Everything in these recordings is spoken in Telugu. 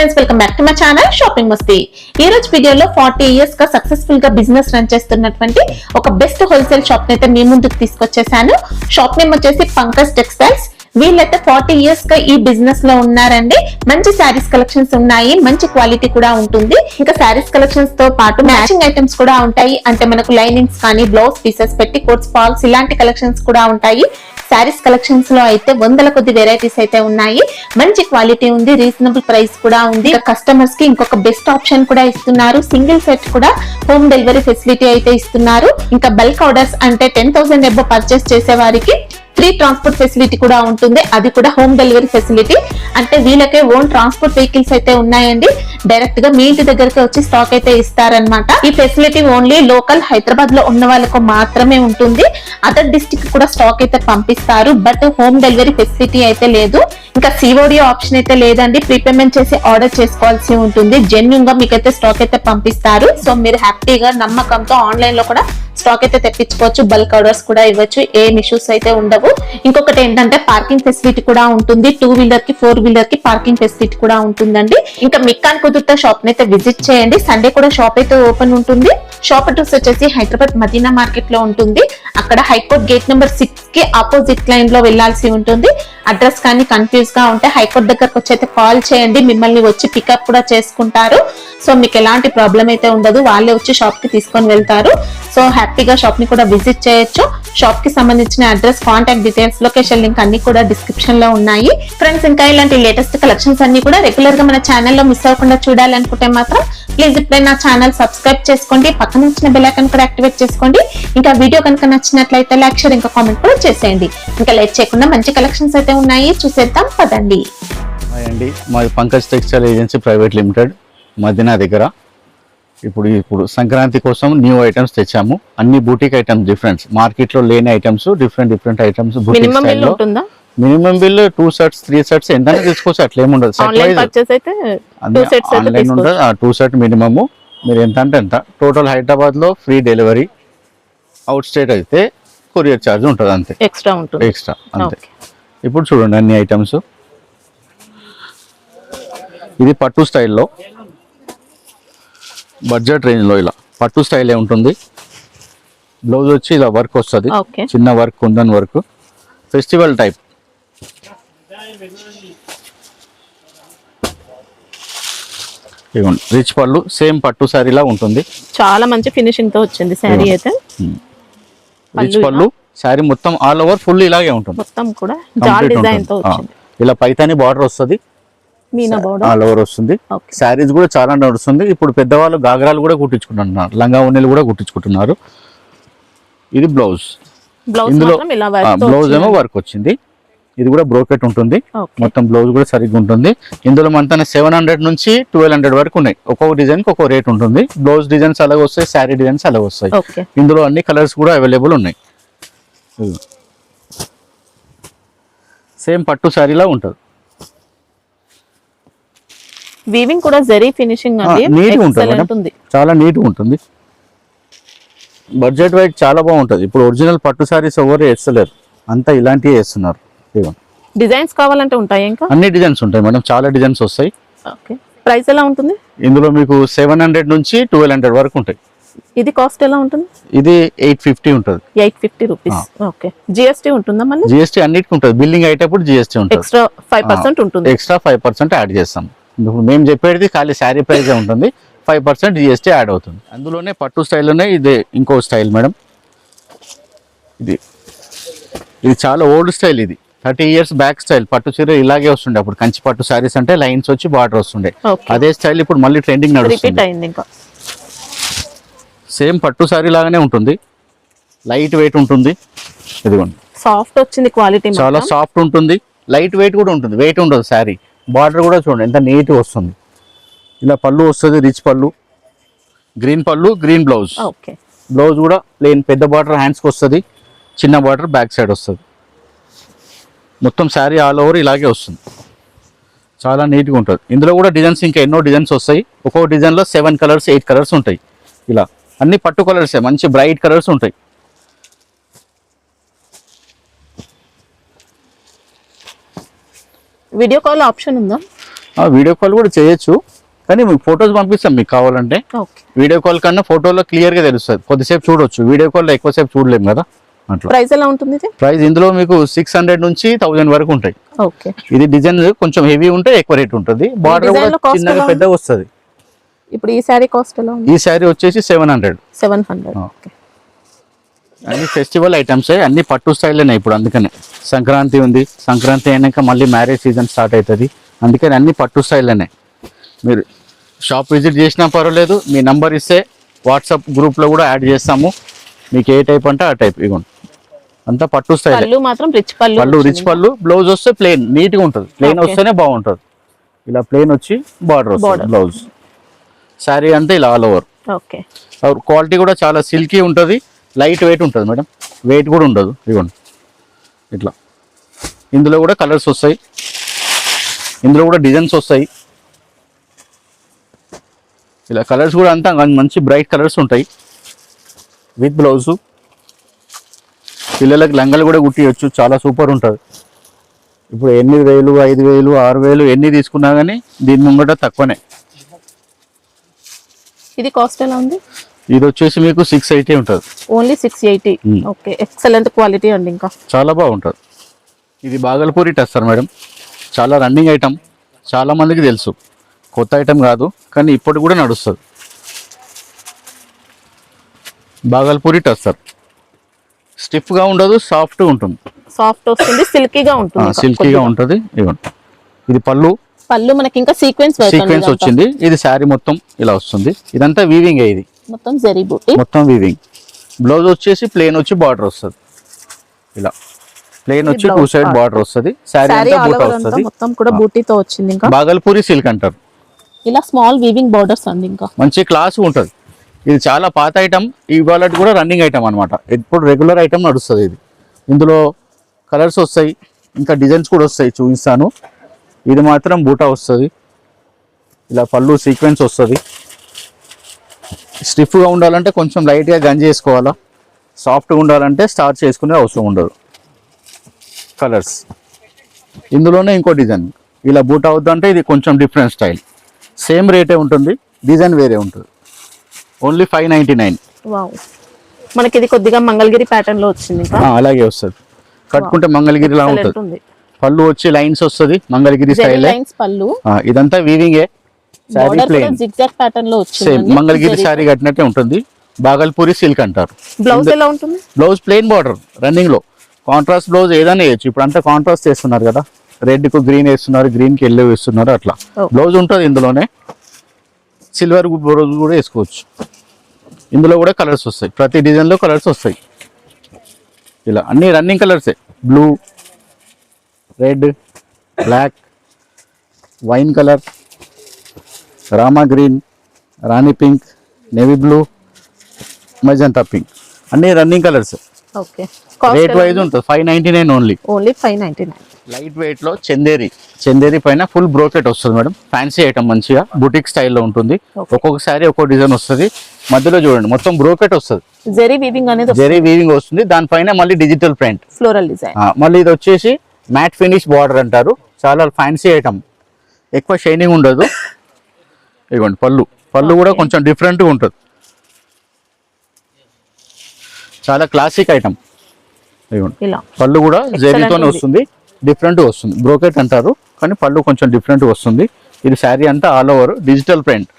Friends, welcome back to my channel shopping మస్తీ. ఈ రోజు వీడియోలో 40 ఇయర్స్ గా సక్సెస్ఫుల్ గా బిజినెస్ రన్ చేస్తున్నటువంటి ఒక బెస్ట్ హోల్సేల్ షాప్ ని అయితే మీ ముందుకు తీసుకొచ్చేసాను. షాప్ నేమ్ వచ్చేసి పంకజ్ టెక్స్టైల్స్. వీళ్ళైతే 40 ఇయర్స్ గా ఈ బిజినెస్ లో ఉన్నారండి. మంచి శారీస్ కలెక్షన్స్ ఉన్నాయి, మంచి క్వాలిటీ కూడా ఉంటుంది. ఇంకా శారీస్ కలెక్షన్స్ తో పాటు మ్యాచింగ్ ఐటమ్స్ కూడా ఉంటాయి. అంటే మనకు లైనింగ్స్ కానీ, బ్లౌజ్ పీసెస్, పెట్టి కోట్స్, ఫాల్స్ ఇలాంటి కలెక్షన్స్ కూడా ఉంటాయి. శారీస్ కలెక్షన్స్ లో అయితే వందల కొద్ది వెరైటీస్ అయితే ఉన్నాయి. మంచి క్వాలిటీ ఉంది, రీజనబుల్ ప్రైస్ కూడా ఉంది. కస్టమర్స్ కి ఇంకొక బెస్ట్ ఆప్షన్ కూడా ఇస్తున్నారు. సింగిల్ సెట్ కూడా హోమ్ డెలివరీ ఫెసిలిటీ అయితే ఇస్తున్నారు. ఇంకా బల్క్ ఆర్డర్స్ అంటే 10,000 ఎబో పర్చేస్ చేసే వారికి ఫ్రీ ట్రాన్స్పోర్ట్ ఫెసిలిటీ కూడా ఉంటుంది. అది కూడా హోమ్ డెలివరీ ఫెసిలిటీ. అంటే వీళ్ళకే ఓన్ ట్రాన్స్పోర్ట్ వెహికల్స్ అయితే ఉన్నాయండి. డైరెక్ట్ గా మీ ఇంటి దగ్గరికి వచ్చి స్టాక్ అయితే ఇస్తారనమాట. ఈ ఫెసిలిటీ ఓన్లీ లోకల్ హైదరాబాద్ లో ఉన్న వాళ్ళకు మాత్రమే ఉంటుంది. అదర్ డిస్ట్రిక్ట్ కూడా స్టాక్ అయితే పంపిస్తారు, బట్ హోమ్ డెలివరీ ఫెసిలిటీ అయితే లేదు. ఇంకా సిఓడి ఆప్షన్ అయితే లేదండి. ప్రీపేమెంట్ చేసి ఆర్డర్ చేసుకోవాల్సి ఉంటుంది. జెన్యూన్ గా మీకైతే స్టాక్ అయితే పంపిస్తారు. సో మీరు హ్యాపీగా నమ్మకంతో ఆన్లైన్ లో కూడా స్టాక్ అయితే తెప్పించుకోవచ్చు. బల్క్ ఆర్డర్స్ కూడా ఇవ్వచ్చు. ఏం ఇష్యూస్ అయితే ఉండవు. ఇంకొకటి ఏంటంటే పార్కింగ్ ఫెసిలిటీ కూడా ఉంటుంది. 2 వీలర్ కి 4 వీలర్ కి పార్కింగ్ ఫెసిలిటీ కూడా ఉంటుందండి. ఇంకా మిక్కాన్ కుదుర్తో షాప్ అయితే విజిట్ చేయండి. సండే కూడా షాప్ అయితే ఓపెన్ ఉంటుంది. షాప్ అడ్రస్ వచ్చేసి హైదరాబాద్ మదీనా మార్కెట్ లో ఉంటుంది. అక్కడ హైకోర్ట్ గేట్ నెంబర్ 6 కి ఆపోజిట్ లైన్ లో వెళ్లాల్సి ఉంటుంది. అడ్రస్ కానీ కన్ఫ్యూజ్ గా ఉంటే హైకోర్ట్ దగ్గరకు వచ్చి అయితే కాల్ చేయండి. మిమ్మల్ని వచ్చి పికప్ కూడా చేసుకుంటారు. సో మీకు ఎలాంటి ప్రాబ్లం అయితే ఉండదు. వాళ్ళే వచ్చి షాప్ కి తీసుకొని వెళ్తారు. సో హ్యాపీగా షాప్ ని కూడా విజిట్ చేయొచ్చు. షాప్ కి సంబంధించిన address, contact details, location link అన్ని కూడా డిస్క్రిప్షన్ లో ఉన్నాయి. ఫ్రెండ్స్, ఇంకా ఇలాంటి లేటెస్ట్ కలెక్షన్స్ అన్ని కూడా రెగ్యులర్ గా మన ఛానల్లో మిస్ అవ్వకుండా చూడాలనుకుంటే మాత్రం ప్లీజ్ ఇప్పుడే నా ఛానల్ సబ్స్క్రైబ్ చేసుకోండి. పక్కన వచ్చిన బెల్ ఐకాన్ కూడా యాక్టివేట్ చేసుకోండి. ఇంకా వీడియో కనుక నచ్చినట్లయితే లైక్, షేర్, ఇంకా కామెంట్ కూడా చేసేయండి. ఇంకా లేట్ చేయకుండా మంచి కలెక్షన్స్ అయితే ఉన్నాయి, చూసేద్దాం పదండి. అండి, మాది Pankaj textile agency private limited, Madina దగ్గర. ఇప్పుడు సంక్రాంతి కోసం న్యూ ఐటమ్స్ తెచ్చాము. అన్ని బూటిక్ ఐటమ్స్, డిఫరెంట్ మార్కెట్ లో లేని items, different items. Minimum bill 2 sets 3 sets ఎంత తీసుకోవచ్చు, అట్లా ఏముండదు. ఆన్లైన్ ఉండదు. 2 సెట్ మినిమమ్. మీరు ఎంత అంటే ఎంత. టోటల్ హైదరాబాద్ లో ఫ్రీ డెలివరీ. అవుట్ స్టేట్ అయితే కొరియర్ ఛార్జ్ ఉంటుంది, అంతే. ఎక్స్ట్రా అంతే. ఇప్పుడు చూడండి అన్ని ఐటమ్స్. ఇది పట్టు స్టైల్లో, బడ్జెట్ రేంజ్ లో ఇలా పట్టు స్టైలే ఉంటుంది. బ్లౌజ్ వచ్చి ఇలా వర్క్ వస్తుంది, చిన్న work, kundan work, festival type. Rich పళ్ళు, సేమ్ పట్టు సారీలా ఉంటుంది. చాలా మంచి ఫినిషింగ్ తో వచ్చింది సారీ అయితే. రిచ్ పళ్ళు, సారీ మొత్తం ఆల్ ఓవర్ ఫుల్ ఇలాగే ఉంటుంది. మొత్తం కూడా జాల్ డిజైన్ తో వచ్చింది. ఇలా పైతాని బార్డర్ వస్తుంది, ఆల్ ఓవర్ వస్తుంది. శారీస్ కూడా చాలా నడుస్తుంది. ఇప్పుడు పెద్దవాళ్ళు గాగరాలు కూడా కుట్టించుకుంటున్నారు, లంగా ఉన్నీలు కూడా కుట్టించుకుంటున్నారు. ఇది బ్లౌజ్. ఇందులో బ్లౌజ్ ఏమో వర్క్ వచ్చింది. ఇది కూడా బ్రోకెట్ ఉంటుంది. మొత్తం బ్లౌజ్ కూడా సరిగ్గా ఉంటుంది. ఇందులో మనతోనే 700 నుంచి 1200 వరకు ఉన్నాయి. ఒక్కొక్క డిజైన్ ఒక్కొక్క రేట్ ఉంటుంది. బ్లౌజ్ డిజైన్స్ అలాగే వస్తాయి, శారీ డిజైన్స్ అలాగే వస్తాయి. ఇందులో అన్ని కలర్స్ కూడా అవైలబుల్ ఉన్నాయి. సేమ్ పట్టు శారీలా ఉంటుంది. వీవింగ్ కూడా జరీ ఫినిషింగ్ అండి, నీట్ ఉంటుంది, చాలా నీట్ ఉంటుంది. బడ్జెట్ వైజ్ చాలా బాగుంటుంది. ఇప్పుడు ఒరిజినల్ పట్టు సారీస్ ఎవరు వేస్తలేరు, అంతా ఇలాంటివి వేస్తున్నారు. డిజైన్స్ కావాలంటే ఉంటాయి, ఇంకా అన్ని డిజైన్స్ ఉంటాయి మేడం, చాలా డిజైన్స్ వస్తాయి. ప్రైస్ ఎలా ఉంటుంది? ఇందులో మీకు 700 నుంచి 1200 వరకు ఉంటాయి. ఇది కాస్ట్ ఎలా ఉంటుంది? ఇది 850 ఉంటుంది. 850 రూపీస్. ఓకే. జిఎస్టీ ఉంటుందా? మళ్ళీ జిఎస్టీ అన్నిటికీ ఉంటుంది. బిల్లింగ్ అయ్యేటప్పుడు జిఎస్టీ ఉంటుంది. ఎక్స్ట్రా 5% ఉంటుంది. ఎక్స్ట్రా 5% యాడ్ చేస్తాం. ఇప్పుడు మేము చెప్పేది ఖాళీ శారీ ప్రైస్ ఉంటుంది. 5% జిఎస్టీ యాడ్ అవుతుంది. అందులోనే పట్టు స్టైల్లోనే ఇది ఇంకో స్టైల్ మేడం. ఇది చాలా ఓల్డ్ స్టైల్. ఇది 30 ఇయర్స్ బ్యాక్ స్టైల్. పట్టు చీర ఇలాగే వస్తుండే అప్పుడు. కంచి పట్టు శారీస్ అంటే లైన్స్ వచ్చి బార్డర్ వస్తుండే. అదే స్టైల్ ఇప్పుడు మళ్ళీ ట్రెండింగ్ నడుస్తుంది. సేమ్ పట్టు శారీ లాగానే ఉంటుంది. లైట్ వెయిట్ ఉంటుంది. ఇదిగోండి, సాఫ్ట్ వచ్చింది, క్వాలిటీ చాలా సాఫ్ట్ ఉంటుంది. లైట్ వెయిట్ కూడా ఉంటుంది, వెయిట్ ఉండదు శారీ. బార్డర్ కూడా చూడండి ఎంత నీట్ వస్తుంది. ఇలా పళ్ళు వస్తుంది, రిచ్ పళ్ళు, గ్రీన్ పళ్ళు, గ్రీన్ బ్లౌజ్. బ్లౌజ్ కూడా ప్లెయిన్, పెద్ద బార్డర్ హ్యాండ్స్కి వస్తుంది, చిన్న బార్డర్ బ్యాక్ సైడ్ వస్తుంది. మొత్తం శారీ ఆల్ ఓవర్ ఇలాగే వస్తుంది. చాలా నీట్గా ఉంటుంది. ఇందులో కూడా డిజైన్స్ ఇంకా ఎన్నో డిజైన్స్ వస్తాయి. ఒక్కొక్క డిజైన్లో 7 కలర్స్ 8 కలర్స్ ఉంటాయి. ఇలా అన్ని పట్టు కలర్సే, మంచి బ్రైట్ కలర్స్ ఉంటాయి. వీడియో కాల్ ఆప్షన్ ఉందా? వీడియో కాల్ కూడా చేయొచ్చు, కానీ మీకు ఫొటోస్ పంపిస్తాం మీకు కావాలంటే. ఓకే. వీడియో కాల్ కన్నా ఫోటోలో క్లియర్ గా తెలుస్తుంది, కొద్దిసేపు చూడొచ్చు, వీడియో కాల్లో ఎక్కువసేపు చూడలేము కదా అట్లా. ప్రైస్ ఎలా ఉంటుంది ఇది? ప్రైస్ ఇందులో మీకు 600 నుంచి 1000 వరకు ఉంటాయి. ఓకే. ఇది డిజైన్ కొంచెం హెవీ ఉంటే ఎక్కువ రేట్ ఉంటుంది, బార్డర్ కూడా చిన్నగా పెద్దగా వస్తుంది. ఇప్పుడు ఈ శారీ కాస్ట్ ఎలా ఉంది? ఈ శారీ వచ్చేసి 700. 700. ఓకే. అన్ని ఫెస్టివల్ ఐటమ్స్, అన్ని పట్టు స్టైల్లోనే ఇప్పుడు. అందుకనే సంక్రాంతి ఉంది, సంక్రాంతి అయినాక మళ్ళీ మ్యారేజ్ సీజన్ స్టార్ట్ అవుతుంది, అందుకని అన్ని పట్టు స్టైల్లోనే. మీరు షాప్ విజిట్ చేసినా పర్వాలేదు, మీ నంబర్ ఇస్తే వాట్సాప్ గ్రూప్లో కూడా యాడ్ చేస్తాము. మీకు ఏ టైప్ అంటే ఆ టైప్. ఇగోండి అంతా పట్టు స్టైల్. పళ్ళు మాత్రం రిచ్ పళ్ళు. పళ్ళు రిచ్ పళ్ళు. బ్లౌజ్ వస్తే ప్లెయిన్ నీట్గా ఉంటుంది, ప్లెయిన్ వస్తేనే బాగుంటుంది. ఇలా ప్లెయిన్ వచ్చి బార్డర్ వస్తుంది బ్లౌజ్. శారీ అంతా ఇలా ఆల్ ఓవర్. ఓకే. క్వాలిటీ కూడా చాలా సిల్కీ ఉంటుంది, లైట్ వెయిట్ ఉంటుంది మేడం, వెయిట్ కూడా ఉండదు. ఇదిగోండి ఇట్లా. ఇందులో కూడా కలర్స్ వస్తాయి, ఇందులో కూడా డిజైన్స్ వస్తాయి. ఇలా కలర్స్ కూడా అంతా మంచి బ్రైట్ కలర్స్ ఉంటాయి విత్ బ్లౌజు. పిల్లలకి లంగలు కూడా కుట్టియచ్చు, చాలా సూపర్ ఉంటుంది. ఇప్పుడు 8000, 5000, 6000 ఎన్ని తీసుకున్నా కానీ దీని ముంగట తక్కువనే. ఇది కాస్ట్ ఎలా ఉంది? ఇది వచ్చేసి మీకు 680 ఉంటుంది. ఓన్లీ 680. ఓకే. ఎక్సలెంట్ క్వాలిటీ అండి, ఇంకా చాలా బాగుంటుంది. ఇది బాగల్పూరి టస్సర్ మేడం, చాలా రన్నింగ్ ఐటమ్, చాలా మందికి తెలుసు, కొత్త ఐటమ్ కాదు కానీ ఇప్పుడు కూడా నడుస్తుంది. బాగల్పూరి టస్సర్ స్టిఫ్గా ఉండదు, సాఫ్ట్గా ఉంటుంది. సాఫ్ట్ వస్తుంది, సిల్కీగా ఉంటుంది. సిల్కీగా ఉంటుంది. ఇవ్వండి ఇది పళ్ళు. పళ్ళు మనకి ఇంకా సీక్వెన్స్ వచ్చింది. ఇది శారీ మొత్తం ఇలా వస్తుంది. ఇదంతా వీవింగ్, ఇది మొత్తం జరీ బూటీ, మొత్తం వీవింగ్. బ్లౌజ్ వచ్చేసి ప్లేన్ వచ్చి బార్డర్ వస్తుంది. ఇలా ప్లేన్ వచ్చి 2 సైడ్ బార్డర్ వస్తుంది. శారీ అంతా బూటా వస్తుంది, మొత్తం కూడా బూటీతో వచ్చింది. ఇంకా బాగల్పూరి సిల్క్ అంటారు. ఇలా స్మాల్ వీవింగ్ బార్డర్స్ అండి, ఇంకా మంచి క్లాస్ ఉంటుంది. ఇది చాలా పాత ఐటమ్, ఇవాళ కూడా రన్నింగ్ ఐటమ్ అనమాట, ఇప్పుడు రెగ్యులర్ ఐటమ్ నడుస్తుంది ఇది. ఇందులో కలర్స్ వస్తాయి, ఇంకా డిజైన్స్ కూడా వస్తాయి, చూపిస్తాను. ఇది మాత్రం బూటా వస్తుంది, ఇలా పళ్ళు సీక్వెన్స్ వస్తుంది. స్టిఫ్గా ఉండాలంటే కొంచెం లైట్గా గంజి వేసుకోవాలా, సాఫ్ట్గా ఉండాలంటే స్టార్చ్ చేసుకునే అవసరం ఉండదు. కలర్స్ ఇందులోనే ఇంకో డిజైన్, ఇలా బూటా అవుతుందంటే ఇది కొంచెం డిఫరెంట్ స్టైల్. సేమ్ రేటే ఉంటుంది, డిజైన్ వేరే ఉంటుంది. ఓన్లీ 599. మనకి ఇది కొద్దిగా మంగళగిరి ప్యాటర్న్ లో వచ్చింది. అలాగే వస్తుంది, కట్టుకుంటే మంగళగిరి లా ఉంటుంది. పళ్ళు వచ్చి లైన్స్ వస్తుంది, మంగళగిరి స్టైల్. పళ్ళు ఇదంతా వీవింగే. శారీ ప్లేన్ జిగ్జాగ్ ప్యాటర్న్ లో వచ్చింది, సేమ్ మంగళగిరి శారీ కట్టినట్టే ఉంటుంది. బాగల్పూరి సిల్క్ అంటారు. బ్లౌజ్ ఎలా ఉంటుంది? బ్లౌజ్ ప్లేన్ బార్డర్ రన్నింగ్ లో. కాంట్రాస్ట్ బ్లౌజ్ ఏదైనా వేయచ్చు, ఇప్పుడు అంతా కాంట్రాస్ట్ చేస్తున్నారు కదా, రెడ్ కు గ్రీన్ వేస్తున్నారు, గ్రీన్ కి ఎల్లో వేస్తున్నారు, అట్లా బ్లౌజ్ ఉంటుంది. ఇందులోనే సిల్వర్ బ్లౌజ్ కూడా వేసుకోవచ్చు. ఇందులో కూడా కలర్స్ వస్తాయి, ప్రతి డిజైన్ లో కలర్స్ వస్తాయి. ఇలా అన్ని రన్నింగ్ కలర్సే, blue, red, black, wine colour, Rama green, rani pink, navy blue, magenta pink, అన్ని running colours. Okay. Rate wise ఉంటుంది 599 ఓన్లీ. 599. లైట్ వెయిట్ లో చందేరి పైన ఫుల్ బ్రోకెట్ వస్తుంది మేడం. ఫ్యాన్సీ ఐటమ్, మంచిగా బుటిక్ స్టైల్లో ఉంటుంది. ఒక్కొక్క సారీ ఒక్కొక్క డిజైన్ వస్తుంది. మధ్యలో చూడండి మొత్తం బ్రోకెట్ వస్తుంది, జరీ వీవింగ్ వస్తుంది. దానిపైన మళ్ళీ డిజిటల్ ప్రింట్, ఫ్లోరల్ డిజైన్. మళ్ళీ ఇది వచ్చేసి మ్యాట్ ఫినిష్ బార్డర్ అంటారు. చాలా ఫ్యాన్సీ ఐటమ్, ఎక్కువ షైనింగ్ ఉండదు. ఇవ్వండి పళ్ళు కూడా కొంచెం డిఫరెంట్గా ఉంటుంది, చాలా క్లాసిక్ ఐటమ్. ఇవ్వండి పళ్ళు కూడా జరీతోనే వస్తుంది, డిఫరెంట్గా వస్తుంది. బ్రోకెట్ అంటారు కానీ పళ్ళు కొంచెం డిఫరెంట్గా వస్తుంది. ఇది శారీ అంతా all over digital print,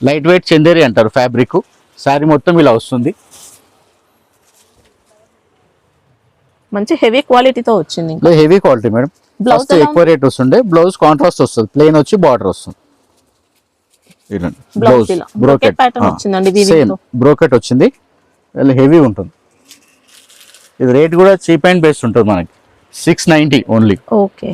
light weight Chanderi అంటారు ఫ్యాబ్రిక్. శారీ మొత్తం ఇలా వస్తుంది, మంచి హెవీ క్వాలిటీతో వచ్చింది. Heavy quality madam. ఫస్ట్ ఎక్కువ రేట్ వస్తుండే, బ్లౌజ్ కాంట్రాస్ట్ వస్తుంది, ప్లెయిన్ వచ్చి బార్డర్ వస్తుంది. బ్లౌజ్ బ్రోకెట్ సేమ్ బ్రోకెట్ వచ్చింది, హెవీ ఉంటుంది. ఇది రేట్ కూడా చీప్ అండ్ బెస్ట్ ఉంటుంది మనకి, 690 ఓన్లీ. ఓకే.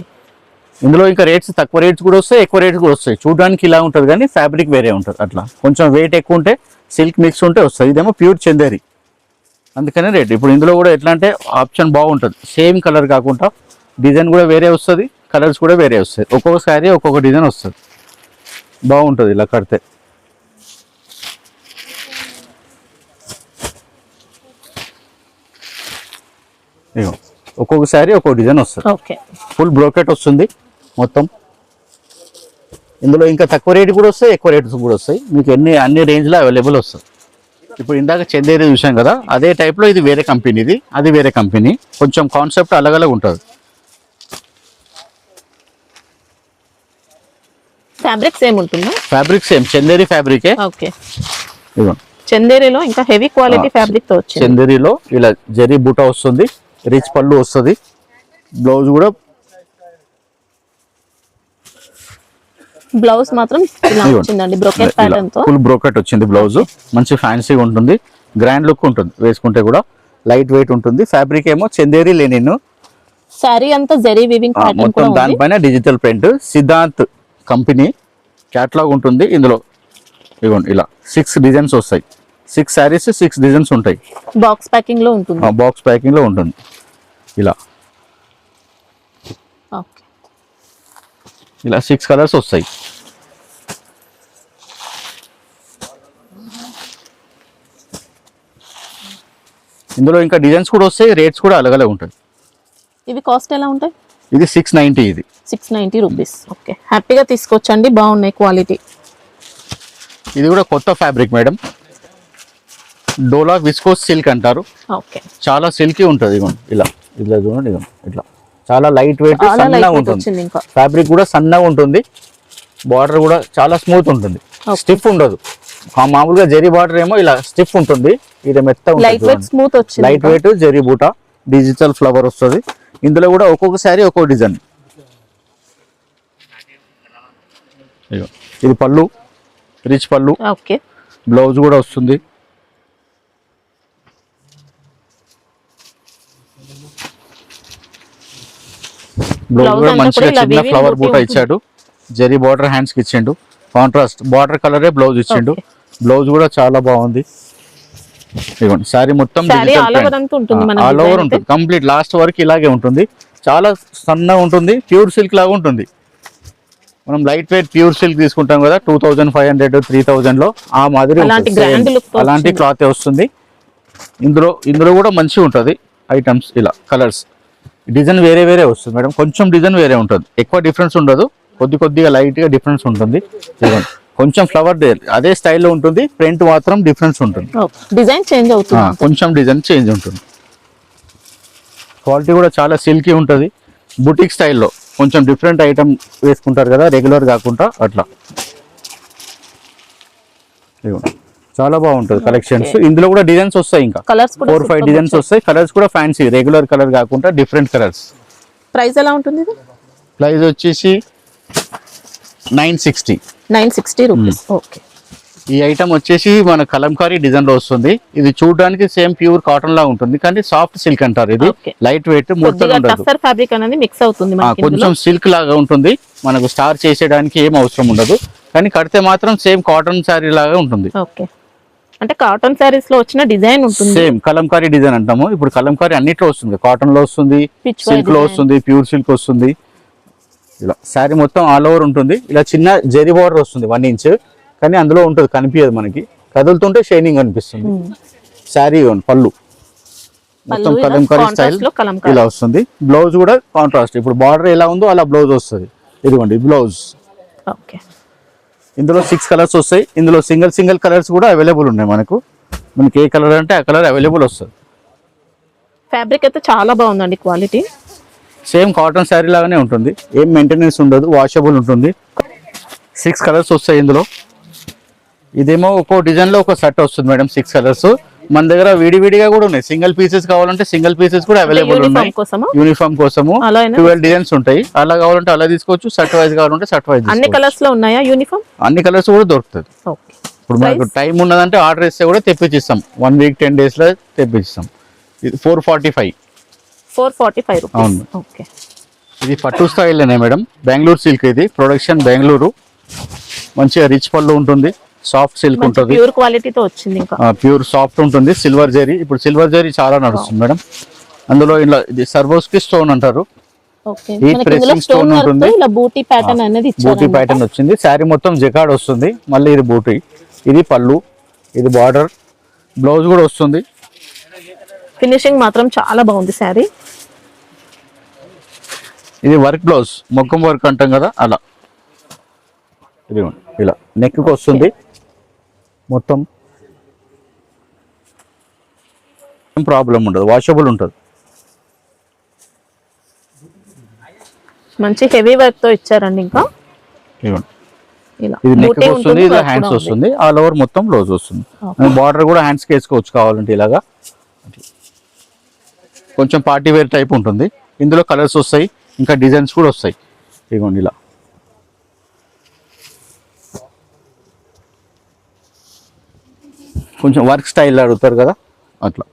ఇందులో ఇంకా రేట్స్ తక్కువ రేట్స్ కూడా వస్తాయి, ఎక్కువ రేట్స్ కూడా వస్తాయి. చూడడానికి ఇలా ఉంటుంది కానీ ఫ్యాబ్రిక్ వేరే ఉంటుంది. అట్లా కొంచెం వెయిట్ ఎక్కువ ఉంటే, సిల్క్ మిక్స్ ఉంటే వస్తుంది. ఇదేమో ప్యూర్ చందేరి, అందుకనే రేట్. ఇప్పుడు ఇందులో కూడా ఎట్లా అంటే ఆప్షన్ బాగుంటుంది, సేమ్ కలర్ కాకుండా డిజైన్ కూడా వేరే వస్తుంది, కలర్స్ కూడా వేరే వస్తాయి. ఒక్కొక్క శారీ ఒక్కొక్క డిజైన్ వస్తుంది, బాగుంటుంది ఇలా కడితే. ఒక్కొక్క శారీ ఒక్కొక్క డిజైన్ వస్తుంది. ఫుల్ బ్రోకెట్ వస్తుంది మొత్తం. ఇందులో ఇంకా తక్కువ రేటు కూడా వస్తాయి, ఎక్కువ రేట్స్ కూడా వస్తాయి. మీకు అన్ని రేంజ్లో అవైలబుల్ వస్తాయి. ఇప్పుడు ఇందాక చందేరి చూసాం కదా, అదే టైప్లో ఇది వేరే కంపెనీది, అది వేరే కంపెనీ. కొంచెం కాన్సెప్ట్ అలగలగా ఉంటుంది. ఫ్యాబ్రిక్ సేమ్ ఉంటుందా? ఫ్యాబ్రిక్ సేమ్, చందేరి ఫ్యాబ్రికే. ఓకే, చందేరిలో ఇంకా హెవీ క్వాలిటీ ఫ్యాబ్రిక్ తో వచ్చింది. చందేరిలో ఇలా జరీ బూటా వస్తుంది, రిచ్ పళ్ళు వస్తుంది, బ్లౌజ్ కూడా బ్లౌజ్ మాత్రం ఇలా వచ్చిందండి, బ్రోకెట్ ప్యాటర్న్ తో. ఫుల్ బ్రోకెట్ వచ్చింది బ్లౌజ్. మంచి ఫ్యాన్సీగా ఉంటుంది, గ్రాండ్ లుక్ ఉంటుంది, వేసుకుంటే కూడా లైట్ వెయిట్ ఉంటుంది. ఫ్యాబ్రిక్ ఏమో చందేరి లెనిన్. సారీ అంతా జరీ వీవింగ్ ప్యాటర్న్ మొత్తం కూడా ఉంది. దానిపైన digital print. Siddhant company catalogue ఉంటుంది. ఇందులో ఇవ్వండి ఇలా 6 డిజైన్స్ వస్తాయి. 6 శారీస్ 6 డిజైన్స్ ఉంటాయి. బాక్స్ ప్యాకింగ్ లో ఉంటుంది. బాక్స్ ప్యాకింగ్ లో ఉంటుంది ఇలా. ఓకే, ఇలా 6 కలర్స్ వస్తాయి. ఇందులో ఇంకా డిజైన్స్ కూడా వస్తాయి, రేట్స్ కూడా అలాగే ఉంటాయి. ఇవి కాస్ట్ ఎలా ఉంటాయి? ఇది 690, ఇది 690 రూపీస్. ఓకే, హ్యాపీగా తీసుకోవచ్చండి, బాగున్నాయి క్వాలిటీ. ఇది కూడా కొత్త ఫ్యాబ్రిక్ మేడం, డోలా విస్కోస్ సిల్క్ అంటారు. ఓకే, చాలా సిల్కీ ఉంటుంది. ఇదిగోండి ఇలా, ఇట్లా చూడండి, ఇదిగోండి ఇట్లా చాలా లైట్ వెయిట్, సన్నగా ఉంటుంది. ఫ్యాబ్రిక్ కూడా సన్నగా ఉంటుంది. బార్డర్ కూడా చాలా స్మూత్ ఉంటుంది, స్టిఫ్ ఉండదు. మామూలుగా జరీ బార్డర్ ఏమో ఇలా స్టిఫ్ ఉంటుంది, ఇది మెత్త ఉంటుంది. లైట్ వెయిట్ జరీ బూటా, డిజిటల్ ఫ్లవర్ వస్తుంది. ఇందులో కూడా ఒక్కొక్క శారీ ఒక్కొక్క డిజైన్. ఇది పళ్ళు, రిచ్ పళ్ళు. ఓకే, బ్లౌజ్ కూడా వస్తుంది. బ్లౌజ్ కూడా మంచిగా చిన్న ఫ్లవర్ బూటా ఇచ్చాడు, జరీ బార్డర్ హ్యాండ్స్ కి ఇచ్చిండు. కాంట్రాస్ట్ బార్డర్ కలరే బ్లౌజ్ ఇచ్చిండు. బ్లౌజ్ కూడా చాలా బాగుంది. ఇవ్వండి శారీ మొత్తం ఆల్ ఓవర్ ఉంటుంది, కంప్లీట్ లాస్ట్ వరకు ఇలాగే ఉంటుంది. చాలా సన్నగా ఉంటుంది, ప్యూర్ సిల్క్ లాగా ఉంటుంది. మనం లైట్ వెయిట్ ప్యూర్ సిల్క్ తీసుకుంటాం కదా 2500 3000 లో, ఆ మాదిరి అలాంటి క్లాత్ వస్తుంది. ఇందులో కూడా మంచిగా ఉంటుంది ఐటమ్స్. ఇలా కలర్స్ డిజైన్ వేరే వేరే వస్తుంది మేడం, కొంచెం డిజైన్ వేరే ఉంటుంది, ఎక్కువ డిఫరెన్స్ ఉండదు, కొద్దిగా లైట్ గా డిఫరెన్స్ ఉంటుంది. కొంచెం ఫ్లవర్ అదే స్టైల్లో ఉంటుంది, ప్రింట్ మాత్రం డిఫరెన్స్ ఉంటుంది, డిజైన్ చేంజ్ అవుతుంది, కొంచెం డిజైన్ చేంజ్ ఉంటుంది. క్వాలిటీ కూడా చాలా సిల్కీ ఉంటుంది, బుటిక్ స్టైల్లో కొంచెం డిఫరెంట్ ఐటమ్ వేసుకుంటారు కదా రెగ్యులర్ కాకుండా, అట్లా చాలా బాగుంటుంది కలెక్షన్స్. ఇందులో కూడా డిజైన్స్ వస్తాయి, ఇంకా 4-5 డిజైన్స్ వస్తాయి. కలర్స్ కూడా ఫ్యాన్సీ, రెగ్యులర్ కలర్ కాకుండా డిఫరెంట్ కలర్స్. ప్రైస్ ఎలా ఉంటుంది? ప్రైస్ వచ్చేసి 960 రూపీస్. ఓకే, ఈ ఐటమ్ వచ్చేసి మన కలంకారీ డిజైన్ లో వస్తుంది. ఇది చూడడానికి సేమ్ ప్యూర్ కాటన్ లా ఉంటుంది, కానీ సాఫ్ట్ సిల్క్ అంటారు. ఇది లైట్ వెయిట్, ఫ్యాబ్రిక్ అనేది మిక్స్ అవుతుంది, కొంచెం సిల్క్ లాగా ఉంటుంది. మనకు స్టార్ చేసేయడానికి ఏం అవసరం ఉండదు, కానీ కడితే మాత్రం సేమ్ కాటన్ శారీ లాగా ఉంటుంది. ఓకే, అంటే కాటన్ శారీస్ లో వచ్చిన డిజైన్ ఉంటుంది, సేమ్ కలంకారీ డిజైన్ అంటాము. ఇప్పుడు కలంకారీ అన్నిట్లో వస్తుంది, కాటన్ లో వస్తుంది, సిల్క్ లో వస్తుంది, ప్యూర్ సిల్క్ వస్తుంది. ఇలా శారీ మొత్తం ఆల్ ఓవర్ ఉంటుంది. ఇలా చిన్న జరీ బార్డర్ వస్తుంది 1 ఇంచ్, కానీ అందులో ఉంటుంది, కనిపించదు మనకి, కదులుతుంటే షైనింగ్ అనిపిస్తుంది. శారీ పళ్ళు మొత్తం కలంకారీ స్టైల్ ఇలా వస్తుంది. బ్లౌజ్ కూడా కాంట్రాస్ట్, ఇప్పుడు బార్డర్ ఎలా ఉందో అలా బ్లౌజ్ వస్తుంది. ఇదిగోండి బ్లౌజ్. ఇందులో 6 కలర్స్ వస్తాయి. ఇందులో సింగిల్ కలర్స్ కూడా అవైలబుల్ ఉన్నాయి. మనకి ఏ కలర్ అంటే ఆ కలర్ అవైలబుల్ వస్తుంది. ఫ్యాబ్రిక్ అయితే చాలా బాగుందండి, క్వాలిటీ సేమ్ కాటన్ శారీ లాగానే ఉంటుంది, ఏం మెయింటెనెన్స్ ఉండదు, వాషబుల్ ఉంటుంది. 6 కలర్స్ వస్తాయి ఇందులో. ఇదేమో ఒక్కో డిజైన్ లో ఒక సెట్ వస్తుంది మేడం, 6 కలర్స్. మన దగ్గర విడివిడిగా కూడా ఉన్నాయి, సింగిల్ పీసెస్ కావాలంటే సింగిల్ పీసెస్ కూడా అవైలబుల్ ఉన్నాయి. యూనిఫామ్ కోసము 12 డిజైన్స్ ఉంటాయి, అలా కావాలంటే అలా తీసుకోవచ్చు, సెట్ వైజ్ కావాలంటే సెట్ వైజ్. అన్ని కలర్స్ లో ఉన్నాయా యూనిఫామ్? అన్ని కలర్స్ కూడా దొరుకుతుంది. ఇప్పుడు మనకు టైం ఉన్నదంటే ఆర్డర్ ఇస్తే కూడా తెప్పించిస్తాం, 1 వీక్ 10 days లో తెప్పించిస్తాం. ఇది 445 రూపీస్. అవును, ఇది పట్టు స్టైల్నే మేడం, బెంగళూరు సిల్క్. ఇది ప్రొడక్షన్ బెంగళూరు. మంచిగా రిచ్ పళ్ళు ఉంటుంది, సాఫ్ట్ సిల్క్ ఉంటుంది, ప్యూర్ క్వాలిటీతో వచ్చింది, ఇంకా ప్యూర్ సాఫ్ట్ ఉంటుంది. సిల్వర్ జరీ, ఇప్పుడు సిల్వర్ జరీ చాలా నడుస్తుంది మేడం. అందులో ఇలా ఇది సర్వోస్కి స్టోన్ అంటారు, ఈ ప్రెసింగ్ స్టోన్ ఉంటుంది. బూటీ ప్యాటర్న్ వచ్చింది. శారీ మొత్తం జకాడ్ వస్తుంది, మళ్ళీ ఇది బూటీ. ఇది పళ్ళు, ఇది బార్డర్, బ్లౌజ్ కూడా వస్తుంది. ఫినిషింగ్ మాత్రం చాలా బాగుంది శారీ. ఇది వర్క్ బ్లౌజ్, మొగ్గం వర్క్ అంటాం కదా అలా. ఇదిగోండి ఇలా నెక్కి వస్తుంది మొత్తం, ఏం ప్రాబ్లం ఉండదు, వాషబుల్ ఉంటుంది. మంచి హెవీ వర్క్ తో ఇచ్చారండి. ఇంకా ఇదిగోండి ఇలా ఇది నెక్ బూటీ వస్తుంది, ఉంటుంది, ఇలా work హ్యాండ్స్ కూడా వస్తుంది, ఆల్ ఓవర్ మొత్తం బ్లౌజ్ వస్తుంది. బార్డర్ కూడా హ్యాండ్స్ కి వేసుకోవచ్చు కావాలంటే ఇలాగా. కొంచెం పార్టీ వేర్ టైప్ ఉంటుంది. ఇందులో కలర్స్ వస్తాయి, ఇంకా డిజైన్స్ కూడా వస్తాయి. ఇదిగోండి ఇలా కొంచెం వర్క్ స్టైల్ అడుగుతారు కదా అట్లా.